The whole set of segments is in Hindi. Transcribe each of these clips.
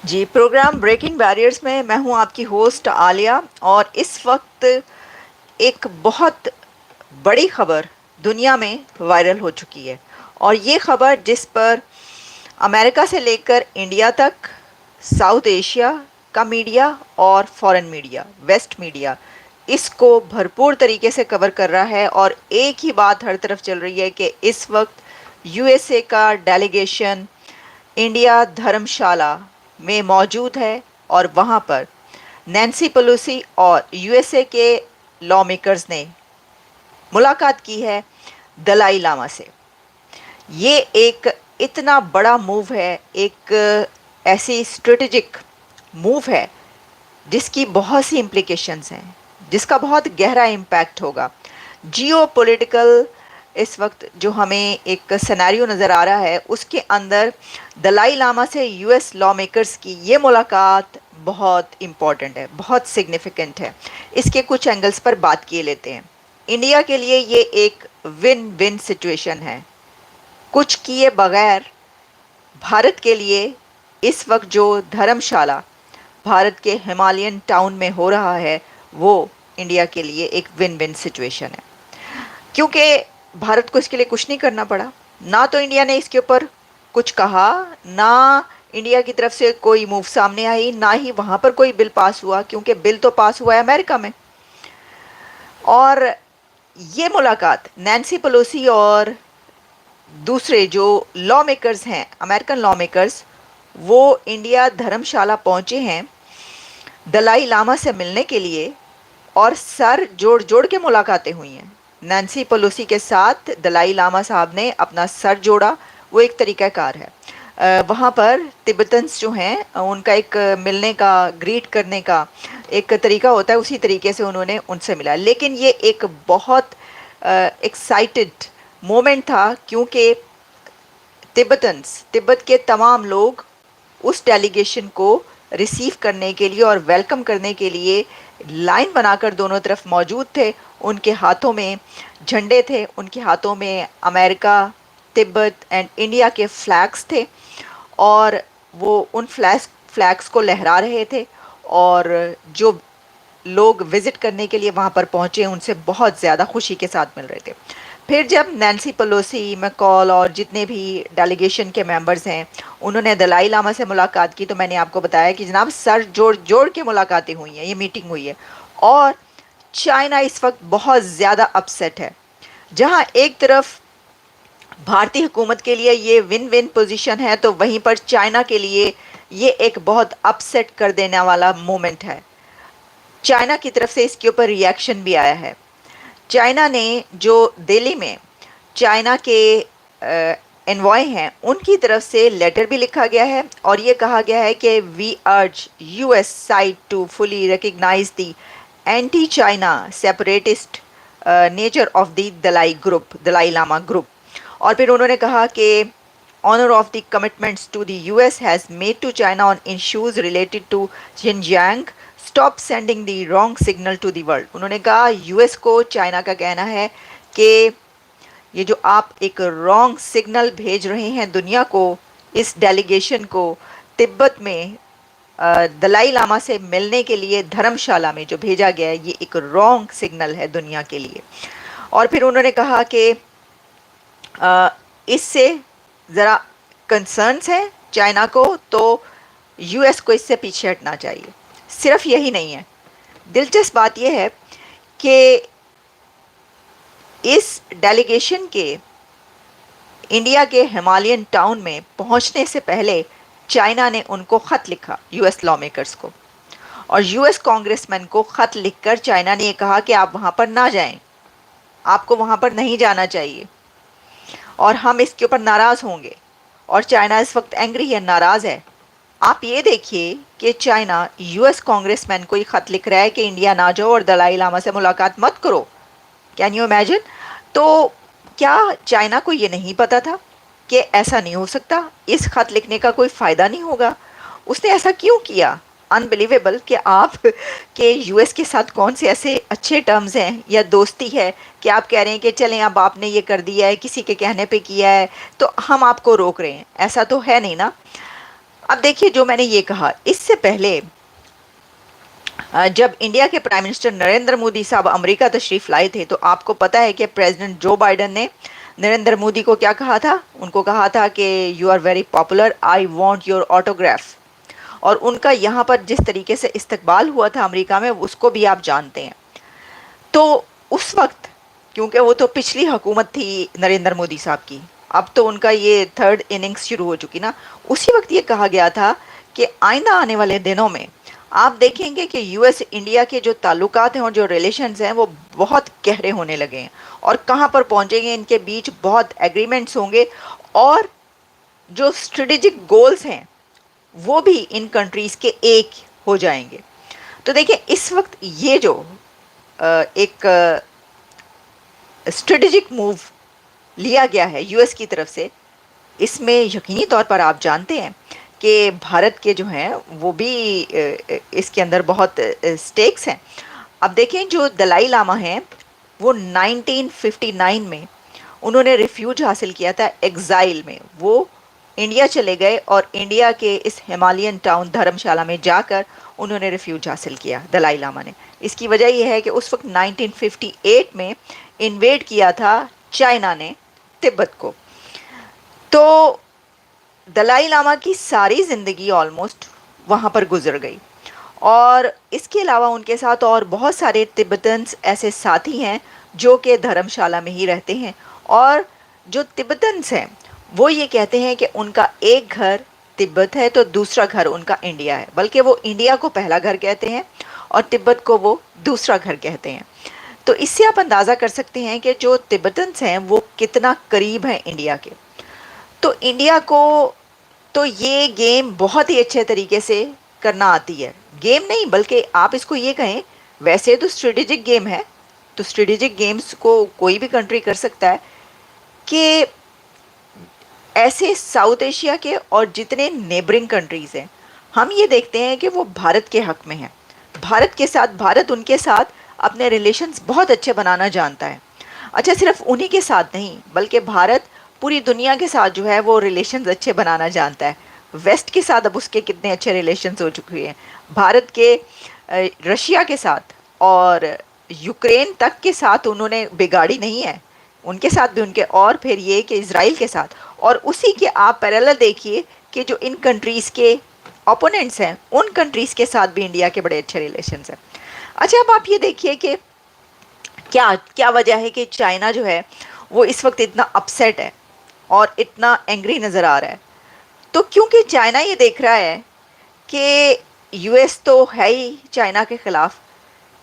जी, प्रोग्राम ब्रेकिंग बैरियर्स में मैं हूं आपकी होस्ट आलिया। और इस वक्त एक बहुत बड़ी खबर दुनिया में वायरल हो चुकी है। और ये खबर जिस पर अमेरिका से लेकर इंडिया तक, साउथ एशिया का मीडिया और फॉरेन मीडिया, वेस्ट मीडिया इसको भरपूर तरीके से कवर कर रहा है। और एक ही बात हर तरफ चल रही है कि इस वक्त यूएसए का डेलीगेशन इंडिया धर्मशाला में मौजूद है। और वहां पर नैन्सी पेलोसी और यूएसए के लॉ मेकर्स ने मुलाकात की है दलाई लामा से। ये एक इतना बड़ा मूव है, एक ऐसी स्ट्रेटेजिक मूव है जिसकी बहुत सी इम्प्लीकेशंस हैं, जिसका बहुत गहरा इम्पैक्ट होगा। जियो पॉलिटिकल इस वक्त जो हमें एक सिनेरियो नज़र आ रहा है उसके अंदर दलाई लामा से यूएस लॉ मेकर्स की ये मुलाकात बहुत इम्पॉर्टेंट है, बहुत सिग्निफिकेंट है। इसके कुछ एंगल्स पर बात किए लेते हैं। इंडिया के लिए ये एक विन विन सिचुएशन है। कुछ किए बगैर भारत के लिए इस वक्त जो धर्मशाला भारत के हिमालयन टाउन में हो रहा है वो इंडिया के लिए एक विन विन सिचुएशन है, क्योंकि भारत को इसके लिए कुछ नहीं करना पड़ा। ना तो इंडिया ने इसके ऊपर कुछ कहा, ना इंडिया की तरफ से कोई मूव सामने आई, ना ही वहां पर कोई बिल पास हुआ, क्योंकि बिल तो पास हुआ है अमेरिका में। और ये मुलाकात नैन्सी पेलोसी और दूसरे जो लॉ मेकर्स हैं, अमेरिकन लॉ मेकर्स, वो इंडिया धर्मशाला पहुंचे हैं दलाई लामा से मिलने के लिए। और सर जोड़ जोड़ के मुलाकातें हुई हैं नैन्सी पेलोसी के साथ। दलाई लामा साहब ने अपना सर जोड़ा, वो एक तरीक़ाकार है। वहाँ पर तिब्बतन्स जो हैं उनका एक मिलने का, ग्रीट करने का एक तरीका होता है, उसी तरीके से उन्होंने उनसे मिला। लेकिन ये एक बहुत एक्साइटेड मोमेंट था, क्योंकि तिब्बत के तमाम लोग उस डेलीगेशन को रिसीव करने के लिए और वेलकम करने के लिए लाइन बनाकर दोनों तरफ मौजूद थे। उनके हाथों में झंडे थे, उनके हाथों में अमेरिका, तिब्बत एंड इंडिया के फ्लैग्स थे, और वो उन फ्लैग्स को लहरा रहे थे। और जो लोग विज़िट करने के लिए वहाँ पर पहुँचे उनसे बहुत ज़्यादा खुशी के साथ मिल रहे थे। फिर जब नैन्सी पेलोसी, मैकॉल और जितने भी डेलीगेशन के मेंबर्स हैं उन्होंने दलाई लामा से मुलाकात की, तो मैंने आपको बताया कि जनाब सर जोड़ जोड़ के मुलाकातें हुई हैं, ये मीटिंग हुई है। और चाइना इस वक्त बहुत ज़्यादा अपसेट है। जहाँ एक तरफ भारतीय हुकूमत के लिए ये विन विन पोजीशन है, तो वहीं पर चाइना के लिए ये एक बहुत अपसेट कर देने वाला मोमेंट है। चाइना की तरफ से इसके ऊपर रिएक्शन भी आया है। चाइना ने जो दिल्ली में चाइना के एनवॉय हैं उनकी तरफ से लेटर भी लिखा गया है, और ये कहा गया है कि we urge US side to fully recognise the anti China separatist nature of the Dalai Lama group. और फिर उन्होंने कहा कि honor of the commitments to the US has made to China on issues related to Xinjiang stop sending the wrong signal to the world। उन्होंने कहा यूएस को चाइना का कहना है कि ये जो आप एक रॉन्ग सिग्नल भेज रहे हैं दुनिया को, इस डेलीगेशन को तिब्बत में दलाई लामा से मिलने के लिए धर्मशाला में जो भेजा गया है, ये एक रॉन्ग सिग्नल है दुनिया के लिए। और फिर उन्होंने कहा कि इससे ज़रा कंसर्न्स हैं चाइना को, तो यूएस को इससे पीछे हटना चाहिए। सिर्फ यही नहीं है, दिलचस्प बात यह है कि इस डेलीगेशन के इंडिया के हिमालयन टाउन में पहुंचने से पहले चाइना ने उनको ख़त लिखा, यूएस लॉ मेकर्स को। और यूएस कांग्रेसमैन को ख़त लिखकर चाइना ने यह कहा कि आप वहाँ पर ना जाएं, आपको वहाँ पर नहीं जाना चाहिए, और हम इसके ऊपर नाराज़ होंगे। और चाइना इस वक्त एंग्री है, नाराज़ है। आप ये देखिए कि चाइना यूएस कांग्रेसमैन को ये ख़त लिख रहा है कि इंडिया ना जाओ और दलाई लामा से मुलाकात मत करो। Can you imagine? तो क्या चाइना को ये नहीं पता था कि ऐसा नहीं हो सकता, इस ख़त लिखने का कोई फ़ायदा नहीं होगा? उसने ऐसा क्यों किया? अनबिलीवेबल कि आप के यूएस के साथ कौन से ऐसे अच्छे टर्म्स हैं या दोस्ती है कि आप कह रहे हैं कि चलें अब आपने ये कर दिया है, किसी के कहने पे किया है तो हम आपको रोक रहे हैं। ऐसा तो है नहीं ना। अब देखिए, जो मैंने ये कहा, इससे पहले जब इंडिया के प्राइम मिनिस्टर नरेंद्र मोदी साहब अमेरिका तशरीफ लाए थे, तो आपको पता है कि प्रेसिडेंट जो बाइडन ने नरेंद्र मोदी को क्या कहा था? उनको कहा था कि you are very popular, I want your autograph. और उनका यहाँ पर जिस तरीके से इस्तकबाल हुआ था अमेरिका में, उसको भी आप जानते हैं। तो उस वक्त, क्योंकि वो तो पिछली हुकूमत थी नरेंद्र मोदी साहब की, अब तो उनका ये थर्ड इनिंग्स शुरू हो चुकी ना, उसी वक्त ये कहा गया था कि आइंदा आने वाले दिनों में आप देखेंगे कि यूएस इंडिया के जो ताल्लुकात हैं और जो रिलेशंस हैं वो बहुत गहरे होने लगे हैं, और कहाँ पर पहुँचेंगे, इनके बीच बहुत एग्रीमेंट्स होंगे, और जो स्ट्रेटेजिक गोल्स हैं वो भी इन कंट्रीज़ के एक हो जाएंगे। तो देखिए, इस वक्त ये जो एक स्ट्रेटेजिक मूव लिया गया है यूएस की तरफ से, इसमें यकीनी तौर पर आप जानते हैं कि भारत के जो हैं वो भी इसके अंदर बहुत स्टेक्स हैं। अब देखें, जो दलाई लामा हैं वो 1959 में उन्होंने रिफ्यूज हासिल किया था एग्ज़ाइल में। वो इंडिया चले गए और इंडिया के इस हिमालयन टाउन धर्मशाला में जाकर उन्होंने रिफ्यूज हासिल किया, दलाई लामा ने। इसकी वजह यह है कि उस वक्त 1958 में इन्वेड किया था चाइना ने तिब्बत को। तो दलाई लामा की सारी ज़िंदगी ऑलमोस्ट वहाँ पर गुजर गई, और इसके अलावा उनके साथ और बहुत सारे तिब्बतन्स ऐसे साथी हैं जो कि धर्मशाला में ही रहते हैं। और जो तिब्बतन्स हैं वो ये कहते हैं कि उनका एक घर तिब्बत है तो दूसरा घर उनका इंडिया है, बल्कि वो इंडिया को पहला घर कहते हैं और तिब्बत को वो दूसरा घर कहते हैं। तो इससे आप अंदाज़ा कर सकते हैं कि जो तिब्बतन्स हैं वो कितना करीब हैं इंडिया के। तो इंडिया को तो ये गेम बहुत ही अच्छे तरीके से करना आती है। गेम नहीं, बल्कि आप इसको ये कहें, वैसे तो स्ट्रेटेजिक गेम है, तो स्ट्रेटेजिक गेम्स को कोई भी कंट्री कर सकता है कि ऐसे साउथ एशिया के और जितने नेबरिंग कंट्रीज़ हैं, हम ये देखते हैं कि वो भारत के हक़ में हैं। भारत के साथ, भारत उनके साथ अपने रिलेशंस बहुत अच्छे बनाना जानता है। अच्छा, सिर्फ उन्हीं के साथ नहीं, बल्कि भारत पूरी दुनिया के साथ जो है वो रिलेशंस अच्छे बनाना जानता है। वेस्ट के साथ अब उसके कितने अच्छे रिलेशंस हो चुके हैं। भारत के रशिया के साथ और यूक्रेन तक के साथ उन्होंने बिगाड़ी नहीं है, उनके साथ भी उनके, और फिर ये कि इज़राइल के साथ, और उसी के आप पैरेलल देखिए कि जो इन कंट्रीज़ के ओपोनेंट्स हैं उन कंट्रीज़ के साथ भी इंडिया के बड़े अच्छे रिलेशंस हैं। अच्छा, अब आप ये देखिए कि क्या क्या वजह है कि चाइना जो है वो इस वक्त इतना अपसेट है और इतना एंग्री नज़र आ रहा है। तो क्योंकि चाइना ये देख रहा है कि यूएस तो है ही चाइना के ख़िलाफ़,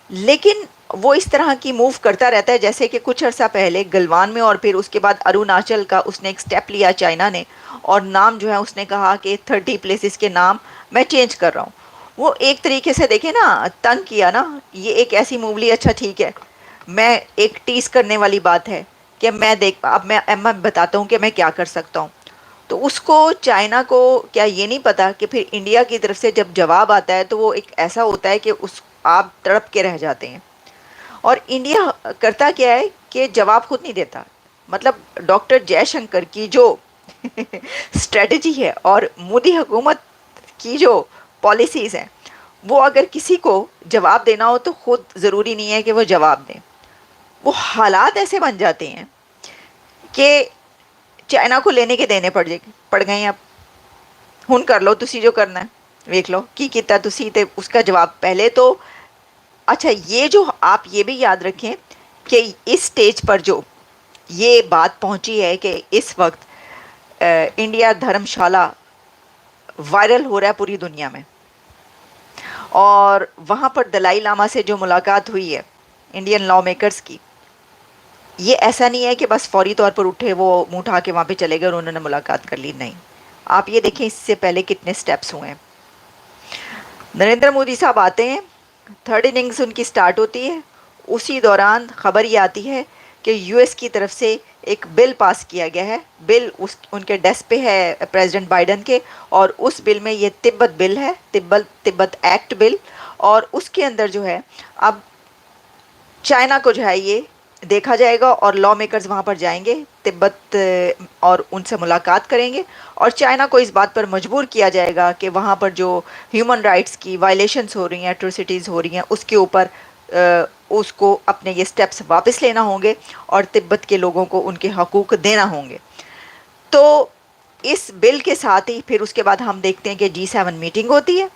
लेकिन वो इस तरह की मूव करता रहता है, जैसे कि कुछ अर्सा पहले गलवान में और फिर उसके बाद अरुणाचल का उसने एक स्टेप लिया चाइना ने, और नाम जो है उसने कहा कि 30 प्लेसेस के नाम मैं चेंज कर रहा हूँ। वो एक तरीके से देखे ना, तंग किया ना, ये एक ऐसी मूव ली, अच्छा ठीक है, मैं एक टीस करने वाली बात है कि अब मैं बताता हूँ कि मैं क्या कर सकता हूँ। तो उसको, चाइना को क्या ये नहीं पता कि फिर इंडिया की तरफ से जब जवाब आता है तो वो एक ऐसा होता है कि उस आप तड़प के रह जाते हैं। और इंडिया करता क्या है कि जवाब खुद नहीं देता। मतलब डॉक्टर जयशंकर की जो स्ट्रेटजी है और मोदी हुकूमत की जो पॉलिसीज़ हैं, वो अगर किसी को जवाब देना हो तो खुद ज़रूरी नहीं है कि वो जवाब दें। वो हालात ऐसे बन जाते हैं कि चाइना को लेने के देने पड़ गए। अब हुन कर लो, तुसी जो करना है वेख लो की किता तुसी, ते उसका जवाब पहले तो। अच्छा, ये जो आप ये भी याद रखें कि इस स्टेज पर जो ये बात पहुंची है कि इस वक्त इंडिया धर्मशाला वायरल हो रहा है पूरी दुनिया में, और वहाँ पर दलाई लामा से जो मुलाकात हुई है इंडियन लॉ मेकर्स की, ये ऐसा नहीं है कि बस फौरी तौर पर उठे वो मुँह उठा के वहाँ पे चले गए और उन्होंने मुलाकात कर ली, नहीं। आप ये देखें इससे पहले कितने स्टेप्स हुए हैं। नरेंद्र मोदी साहब आते हैं, थर्ड इनिंग्स उनकी स्टार्ट होती है, उसी दौरान ख़बर ये आती है कि यूएस की तरफ से एक बिल पास किया गया है। बिल उनके डेस्क पे है प्रेसिडेंट बाइडन के, और उस बिल में ये तिब्बत बिल है, तिब्बत एक्ट बिल। और उसके अंदर जो है अब चाइना को जो है ये देखा जाएगा और लॉ मेकर्स वहाँ पर जाएंगे, तिब्बत और उनसे मुलाकात करेंगे और चाइना को इस बात पर मजबूर किया जाएगा कि वहाँ पर जो ह्यूमन राइट्स की वायलेशंस हो रही हैं, एट्रोसिटीज़ हो रही हैं, उसके ऊपर उसको अपने ये स्टेप्स वापस लेना होंगे और तिब्बत के लोगों को उनके हकूक़ देना होंगे। तो इस बिल के साथ ही फिर उसके बाद हम देखते हैं कि G7 मीटिंग होती है।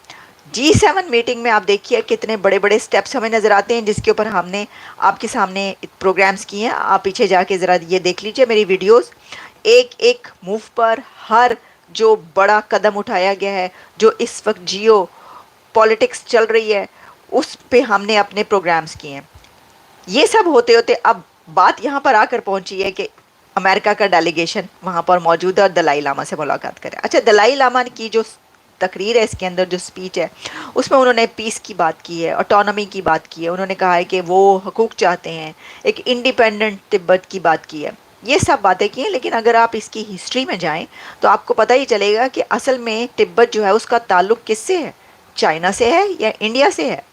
G7 मीटिंग में आप देखिए कितने बड़े बड़े स्टेप्स हमें नज़र आते हैं, जिसके ऊपर हमने आपके सामने प्रोग्राम्स किए हैं। आप पीछे जाके ज़रा ये देख लीजिए मेरी वीडियोस। एक एक मूव पर हर जो बड़ा कदम उठाया गया है, जो इस वक्त जियो पॉलिटिक्स चल रही है, उस पे हमने अपने प्रोग्राम्स किए हैं। ये सब होते होते अब बात यहाँ पर आकर पहुंची है कि अमेरिका का डेलीगेशन वहाँ पर मौजूद है और दलाई लामा से मुलाकात करे। अच्छा, दलाई लामा की जो तकरीर है, इसके अंदर जो स्पीच है, उसमें उन्होंने पीस की बात की है, ऑटोनॉमी की बात की है, उन्होंने कहा है कि वो हकूक़ चाहते हैं, एक इंडिपेंडेंट तिब्बत की बात की है, ये सब बातें की हैं। लेकिन अगर आप इसकी हिस्ट्री में जाएं तो आपको पता ही चलेगा कि असल में तिब्बत जो है उसका ताल्लुक़ किससे है, चाइना से है या इंडिया से है।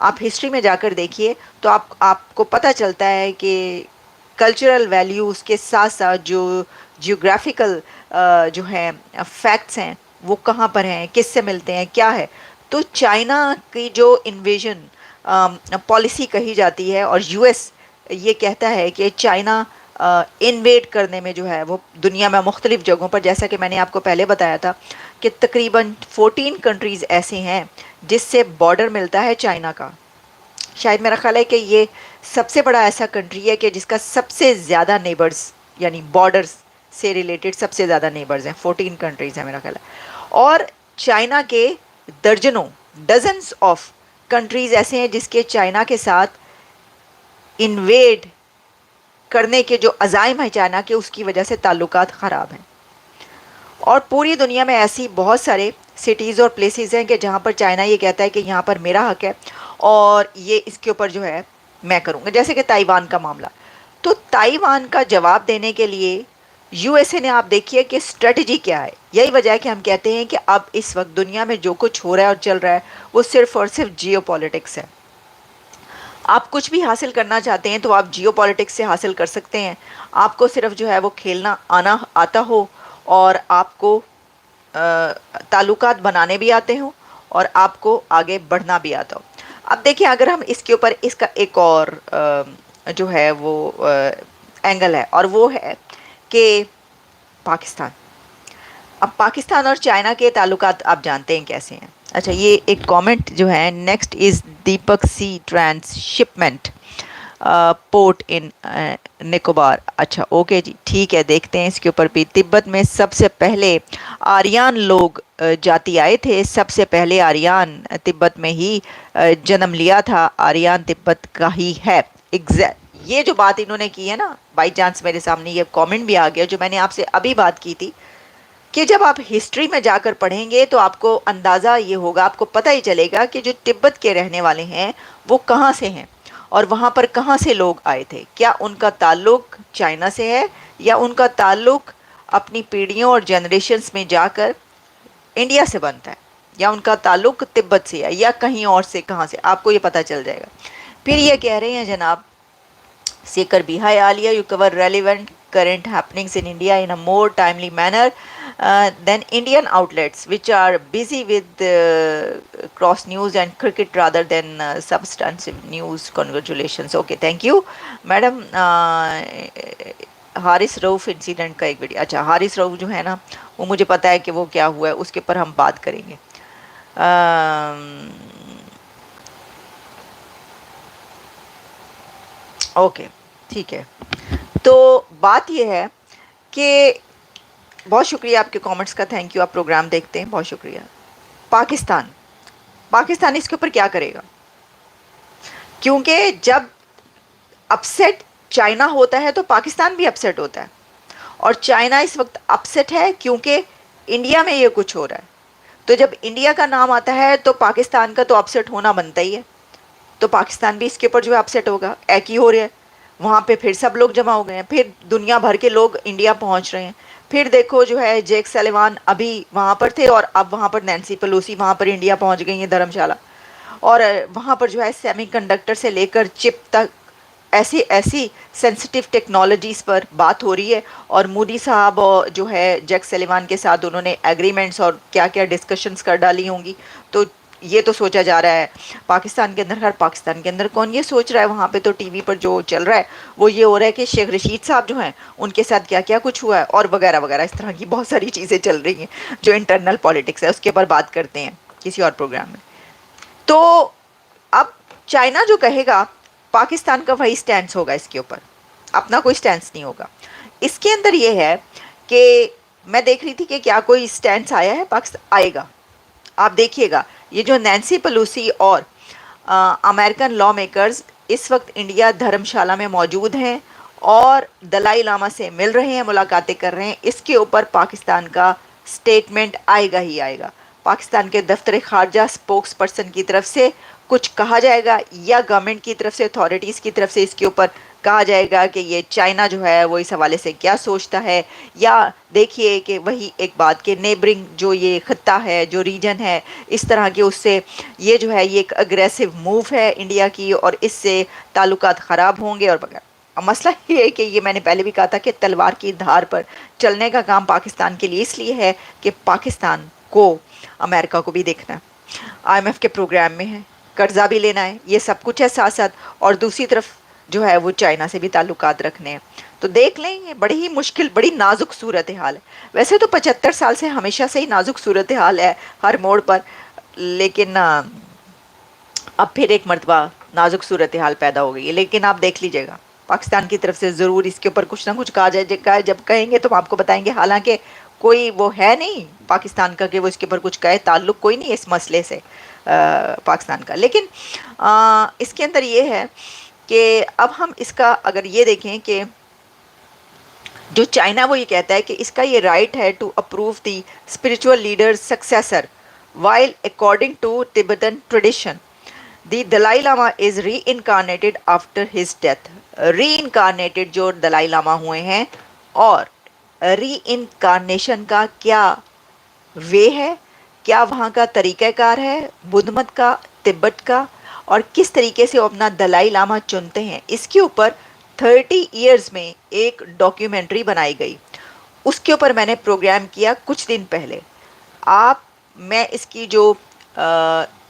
आप हिस्ट्री में जाकर देखिए तो आपको पता चलता है कि कल्चरल वैल्यूज़ के साथ साथ जो जियोग्राफिकल जो है फैक्ट्स हैं वो कहाँ पर हैं, किससे मिलते हैं, क्या है। तो चाइना की जो इन्वेजन पॉलिसी कही जाती है और यूएस ये कहता है कि चाइना इन्वेड करने में जो है वो दुनिया में मुख्तलिफ़ जगहों पर, जैसा कि मैंने आपको पहले बताया था कि तकरीबन 14 कंट्रीज़ ऐसे हैं जिससे बॉर्डर मिलता है चाइना का। शायद मेरा ख्याल है कि ये सबसे बड़ा ऐसा कंट्री है कि जिसका सबसे ज़्यादा नेबर्स यानी बॉर्डर्स से रिलेटेड सबसे ज़्यादा नेबर्स हैं। 14 कंट्रीज़ हैं मेरा ख्याल है। और चाइना के दर्जनों डजन्स ऑफ कंट्रीज़ ऐसे हैं जिसके चाइना के साथ इन्वेड करने के जो अज़ाइम है चाइना के, उसकी वजह से ताल्लुकात ख़राब हैं। और पूरी दुनिया में ऐसी बहुत सारे सिटीज़ और प्लेसेस हैं कि जहाँ पर चाइना ये कहता है कि यहाँ पर मेरा हक है और ये इसके ऊपर जो है मैं करूँगा, जैसे कि ताइवान का मामला। तो ताइवान का जवाब देने के लिए यूएसए ने, आप देखिए कि स्ट्रेटजी क्या है। यही वजह है कि हम कहते हैं कि अब इस वक्त दुनिया में जो कुछ हो रहा है और चल रहा है वो सिर्फ और सिर्फ जियो पॉलिटिक्स है। आप कुछ भी हासिल करना चाहते हैं तो आप जियो पॉलिटिक्स से हासिल कर सकते हैं। आपको सिर्फ जो है वो खेलना आना आता हो और आपको ताल्लुकात बनाने भी आते हों और आपको आगे बढ़ना भी आता हो। अब देखिए, अगर हम इसके ऊपर इसका एक और जो है वो एंगल है और वो है कि पाकिस्तान। अब पाकिस्तान और चाइना के ताल्लुकात आप जानते हैं कैसे हैं। अच्छा, ये एक कमेंट जो है, next is deep sea transshipment port in Nicobar. अच्छा, ओके जी, ठीक है, देखते हैं इसके ऊपर भी। तिब्बत में सबसे पहले आर्यन लोग जाति आए थे, सबसे पहले आर्यन तिब्बत में ही जन्म लिया था, आर्यन तिब्बत का ही है। ये जो बात इन्होंने की है ना, बाई चांस मेरे सामने ये कमेंट भी आ गया जो मैंने आपसे अभी बात की थी कि जब आप हिस्ट्री में जाकर पढ़ेंगे तो आपको अंदाज़ा ये होगा, आपको पता ही चलेगा कि जो तिब्बत के रहने वाले हैं वो कहाँ से हैं और वहाँ पर कहाँ से लोग आए थे। क्या उनका ताल्लुक चाइना से है या उनका ताल्लुक अपनी पीढ़ियों और जनरेशन्स में जाकर इंडिया से बनता है, या उनका ताल्लुक तिब्बत से है या कहीं और से, कहाँ से, आपको ये पता चल जाएगा। फिर ये कह रहे हैं जनाब Sekhar B, hi Alia, you cover relevant current happenings in India in a more timely manner than Indian outlets, which are busy with cross news and cricket rather than substantive news. Congratulations. Okay, thank you, madam. Haris Rauf incident का एक वीडियो। अच्छा, हारिस रऊफ़ जो है ना, वो मुझे पता है कि वो क्या हुआ है, उसके ऊपर हम बात करेंगे। ओके, ठीक है। तो बात ये है कि बहुत शुक्रिया आपके कमेंट्स का, थैंक यू, आप प्रोग्राम देखते हैं, बहुत शुक्रिया। पाकिस्तान इसके ऊपर क्या करेगा, क्योंकि जब अपसेट चाइना होता है तो पाकिस्तान भी अपसेट होता है और चाइना इस वक्त अपसेट है क्योंकि इंडिया में ये कुछ हो रहा है। तो जब इंडिया का नाम आता है तो पाकिस्तान का तो अपसेट होना बनता ही है, तो पाकिस्तान भी इसके ऊपर जो है अपसेट होगा। एक ही हो रहा है, वहाँ पे फिर सब लोग जमा हो गए हैं, फिर दुनिया भर के लोग इंडिया पहुँच रहे हैं। फिर देखो जो है जेक सलिवान अभी वहाँ पर थे और अब वहाँ पर नैन्सी पेलोसी वहाँ पर इंडिया पहुँच गई हैं, धर्मशाला। और वहाँ पर जो है सेमीकंडक्टर से लेकर चिप तक ऐसी ऐसी सेंसिटिव टेक्नोलॉजीज़ पर बात हो रही है, और मोदी साहब और जो है जैक सलिवान के साथ उन्होंने एग्रीमेंट्स और क्या क्या डिस्कशंस कर डाली होंगी। तो ये तो सोचा जा रहा है पाकिस्तान के अंदर, हर पाकिस्तान के अंदर कौन ये सोच रहा है, वहाँ पे तो टीवी पर जो चल रहा है वो ये हो रहा है कि शेख रशीद साहब जो हैं उनके साथ क्या क्या कुछ हुआ है, और वगैरह वगैरह इस तरह की बहुत सारी चीज़ें चल रही हैं जो इंटरनल पॉलिटिक्स है, उसके ऊपर बात करते हैं किसी और प्रोग्राम में। तो अब चाइना जो कहेगा पाकिस्तान का वही स्टैंड होगा इसके ऊपर, अपना कोई स्टैंड नहीं होगा। इसके अंदर ये है कि मैं देख रही थी कि क्या कोई स्टैंड आया है पाकिस्तान, आएगा आप देखिएगा। ये जो नैन्सी पेलोसी और अमेरिकन लॉ मेकर्स इस वक्त इंडिया धर्मशाला में मौजूद हैं और दलाई लामा से मिल रहे हैं, मुलाकातें कर रहे हैं, इसके ऊपर पाकिस्तान का स्टेटमेंट आएगा ही आएगा। पाकिस्तान के दफ्तर खारजा स्पोक्स पर्सन की तरफ से कुछ कहा जाएगा, या गवर्नमेंट की तरफ से, अथॉरिटीज़ की तरफ से इसके ऊपर कहा जाएगा कि ये चाइना जो है वो इस हवाले से क्या सोचता है। या देखिए कि वही एक बात के नेबरिंग जो ये खत्ता है, जो रीजन है, इस तरह के उससे ये जो है ये एक अग्रेसिव मूव है इंडिया की, और इससे ताल्लुकात ख़राब होंगे और वगैरह। अब मसला ये है कि ये मैंने पहले भी कहा था कि तलवार की धार पर चलने का काम पाकिस्तान के लिए इसलिए है कि पाकिस्तान को अमेरिका को भी देखना है, आईएमएफ के प्रोग्राम में है, कर्जा भी लेना है, ये सब कुछ है साथ साथ, और दूसरी तरफ जो है वो चाइना से भी ताल्लुकात रखने हैं। तो देख लें ये बड़ी ही मुश्किल, बड़ी नाजुक सूरत हाल है। वैसे तो 75 साल से हमेशा से ही नाजुक सूरत हाल है हर मोड़ पर, लेकिन अब फिर एक मरतबा नाजुक सूरत हाल पैदा हो गई है। लेकिन आप देख लीजिएगा पाकिस्तान की तरफ से ज़रूर इसके ऊपर कुछ ना कुछ कहा जाएगा, जब कहेंगे तो हम आपको बताएंगे। हालांकि कोई वो है नहीं पाकिस्तान का कि वो इसके ऊपर कुछ कहे, ताल्लुक़ कोई नहीं है इस मसले से पाकिस्तान का। लेकिन इसके अंदर ये है कि अब हम इसका अगर ये देखें कि जो चाइना वो ये कहता है कि इसका ये राइट है to approve the spiritual leader successor, while according to Tibetan tradition the Dalai Lama is reincarnated after his death. Reincarnated जो दलाई लामा हुए हैं, और री इनकारनेशन का क्या वे है, क्या वहाँ का तरीक़ाकार है बुद्ध मत का, तिब्बत का, और किस तरीके से वो अपना दलाई लामा चुनते हैं, इसके ऊपर 30 ईयर्स में एक डॉक्यूमेंट्री बनाई गई। उसके ऊपर मैंने प्रोग्राम किया कुछ दिन पहले। आप मैं इसकी जो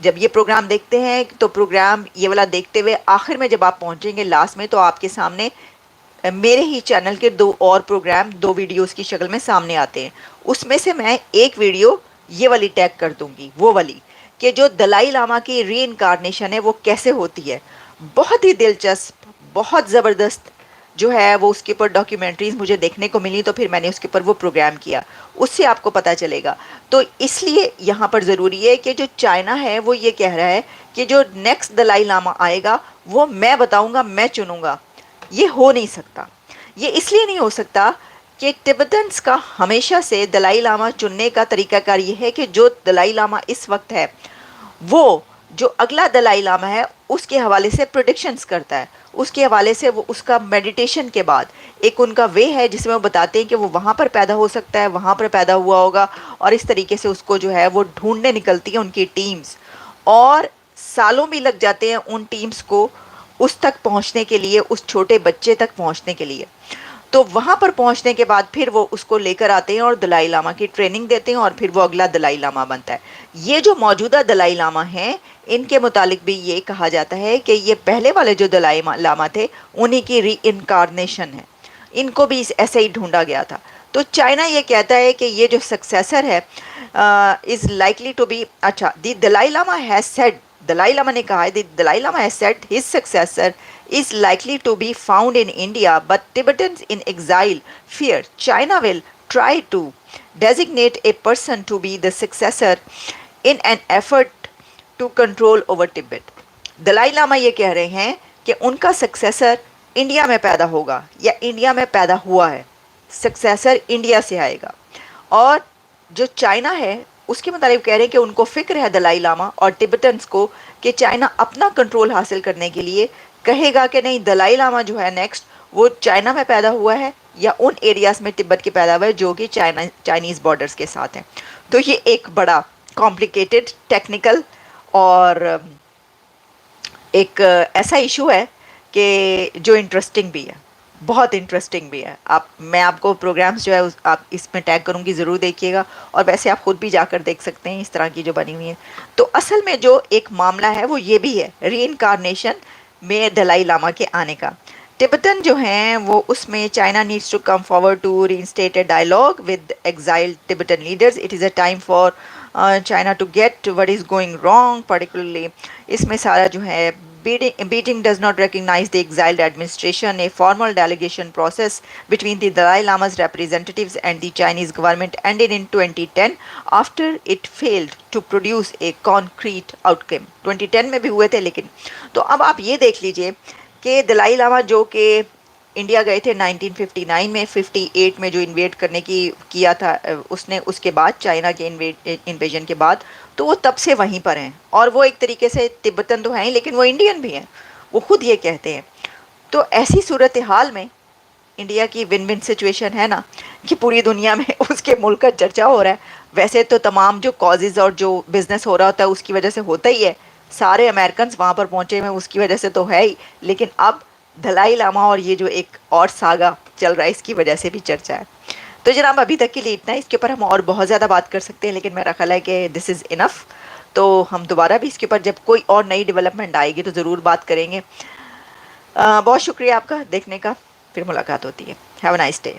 जब ये प्रोग्राम देखते हैं तो प्रोग्राम ये वाला देखते हुए आखिर में जब आप पहुंचेंगे लास्ट में, तो आपके सामने मेरे ही चैनल के 2 और प्रोग्राम 2 वीडियोस की शक्ल में सामने आते हैं। उसमें से मैं एक वीडियो ये वाली टैग कर दूंगी, वो वाली कि जो दलाई लामा की री इनकारनेशन है वो कैसे होती है। बहुत ही दिलचस्प, बहुत ज़बरदस्त जो है वो उसके ऊपर डॉक्यूमेंट्रीज़ मुझे देखने को मिली, तो फिर मैंने उसके ऊपर वो प्रोग्राम किया, उससे आपको पता चलेगा। तो इसलिए यहाँ पर ज़रूरी है कि जो चाइना है वो ये कह रहा है कि जो नेक्स्ट दलाई लामा आएगा वो मैं बताऊँगा, मैं चुनूँगा। ये हो नहीं सकता। ये इसलिए नहीं हो सकता कि तिब्बतन्स का हमेशा से दलाई लामा चुनने का तरीकाकार ये है कि जो दलाई लामा इस वक्त है वो जो अगला दलाई लामा है उसके हवाले से प्रोडिक्शंस करता है, उसके हवाले से वो उसका मेडिटेशन के बाद एक उनका वे है जिसमें वो बताते हैं कि वो वहाँ पर पैदा हो सकता है, वहाँ पर पैदा हुआ होगा, और इस तरीके से उसको जो है वो ढूंढने निकलती है उनकी टीम्स, और सालों भी लग जाते हैं उन टीम्स को उस तक पहुँचने के लिए, उस छोटे बच्चे तक पहुँचने के लिए। तो वहाँ पर पहुँचने के बाद फिर वो उसको लेकर आते हैं और दलाई लामा की ट्रेनिंग देते हैं, और फिर वो अगला दलाई लामा बनता है। ये जो मौजूदा दलाई लामा हैं इनके मुतालिक भी ये कहा जाता है कि ये पहले वाले जो दलाई लामा थे उन्हीं की री इनकारनेशन है, इनको भी ऐसे ही ढूंढा गया था। तो चाइना ये कहता है कि ये जो सक्सेसर है इज़ लाइकली टू बी, अच्छा, the Dalai Lama has said, Dalai Lama ने कहा है, the Dalai Lama has said his successor is likely to be found in India, but Tibetans in exile fear China will try to designate a person to be the successor in an effort to control over Tibet. Dalai Lama ये कह रहे हैं कि उनका सक्सेसर इंडिया में पैदा होगा या इंडिया में पैदा हुआ है, सक्सेसर इंडिया से आएगा। और जो चाइना है उसके मुताबिक कह रहे हैं कि उनको फ़िक्र है दलाई लामा और तिब्बतन्स को कि चाइना अपना कंट्रोल हासिल करने के लिए कहेगा कि नहीं, दलाई लामा जो है नेक्स्ट वो चाइना में पैदा हुआ है या उन एरियाज़ में तिब्बत की पैदा हुआ है जो कि चाइनीज़ बॉर्डर्स के साथ हैं। तो ये एक बड़ा कॉम्प्लिकेटेड टेक्निकल और एक ऐसा इशू है कि जो इंटरेस्टिंग भी है, बहुत इंटरेस्टिंग भी है। आप मैं आपको प्रोग्राम्स जो है आप इसमें टैग करूँगी, ज़रूर देखिएगा। और वैसे आप खुद भी जाकर देख सकते हैं इस तरह की जो बनी हुई है। तो असल में जो एक मामला है वो ये भी है, री में दलाई लामा के आने का। तिब्बतन जो हैं वो उसमें China needs to come forward to reinstate a dialogue with exiled Tibetan leaders. It is a time for China to get what is going wrong particularly. इसमें सारा जो है Beijing does not recognize the exiled administration, a formal delegation process between the Dalai Lama's representatives and the Chinese government ended in 2010 after it failed to produce a concrete outcome. 2010 में भी हुए थे लेकिन। तो अब आप ये देख लीजिए कि दलाई लामा जो कि इंडिया गए थे 1959 में, 58 में जो इन्वेड करने की किया था उसने, उसके बाद चाइना के इन्वेजन के बाद, तो वो तब से वहीं पर हैं। और वो एक तरीके से तिब्बतन तो हैं ही लेकिन वो इंडियन भी हैं, वो खुद ये कहते हैं। तो ऐसी सूरत हाल में इंडिया की विन विन सिचुएशन है ना, कि पूरी दुनिया में उसके मुल्क का चर्चा हो रहा है। वैसे तो तमाम जो कॉजेज़ और जो बिज़नेस हो रहा होता है उसकी वजह से होता ही है, सारे अमेरिकन वहाँ पर पहुँचे हुए उसकी वजह से तो है ही, लेकिन अब दलाई लामा और ये जो एक और सागा चल रहा है इसकी वजह से भी चर्चा है। तो जनाब अभी तक के लिए इतना है, इसके ऊपर हम और बहुत ज़्यादा बात कर सकते हैं लेकिन मेरा ख्याल है कि दिस इज़ इनफ। तो हम दोबारा भी इसके ऊपर जब कोई और नई डेवलपमेंट आएगी तो ज़रूर बात करेंगे। बहुत शुक्रिया आपका देखने का, फिर मुलाकात होती है। Have a nice day.